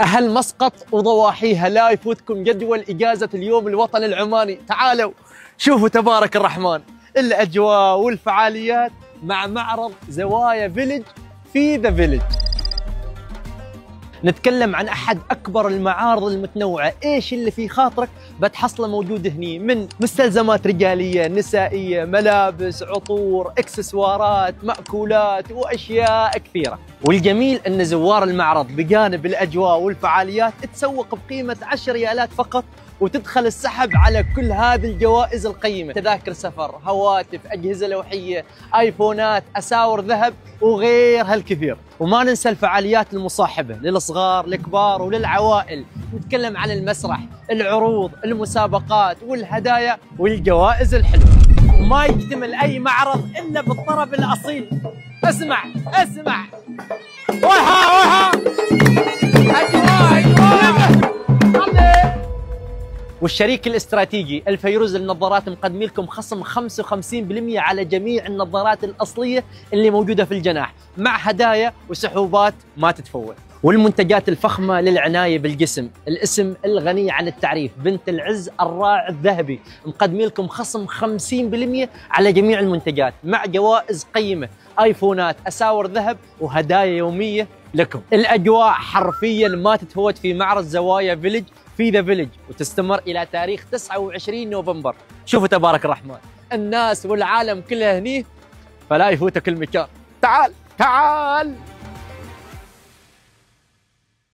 أهل مسقط وضواحيها لا يفوتكم جدول إجازة اليوم الوطني العماني. تعالوا شوفوا تبارك الرحمن الأجواء والفعاليات مع معرض زوايا فيلج في ذا فيلج. نتكلم عن أحد أكبر المعارض المتنوعة. إيش اللي في خاطرك بتحصله موجود هني، من مستلزمات رجالية نسائية، ملابس، عطور، إكسسوارات، مأكولات وأشياء كثيرة. والجميل أن زوار المعرض بجانب الأجواء والفعاليات تسوق بقيمة 10 ريالات فقط، وتدخل السحب على كل هذه الجوائز القيمة: تذاكر سفر، هواتف، أجهزة لوحية، آيفونات، أساور ذهب وغيرها الكثير. وما ننسى الفعاليات المصاحبة للصغار، الكبار وللعوائل. نتكلم عن المسرح، العروض، المسابقات والهدايا والجوائز الحلوة. وما يكتمل أي معرض إلا بالطرب الأصيل. اسمع اسمع، وها أجواء. والشريك الاستراتيجي الفيروز للنظارات مقدم لكم خصم 55% على جميع النظارات الأصلية اللي موجودة في الجناح، مع هدايا وسحوبات ما تتفوت. والمنتجات الفخمة للعناية بالجسم، الاسم الغني عن التعريف بنت العز الراعي الذهبي مقدم لكم خصم 50% على جميع المنتجات، مع جوائز قيمة: آيفونات، أساور ذهب وهدايا يومية لكم. الأجواء حرفيا ما تتفوت في معرض زوايا فيلج في ذا فيلج، وتستمر إلى تاريخ 29 نوفمبر. شوفوا تبارك الرحمن الناس والعالم كلها هني، فلا يفوتك المكان. تعال تعال.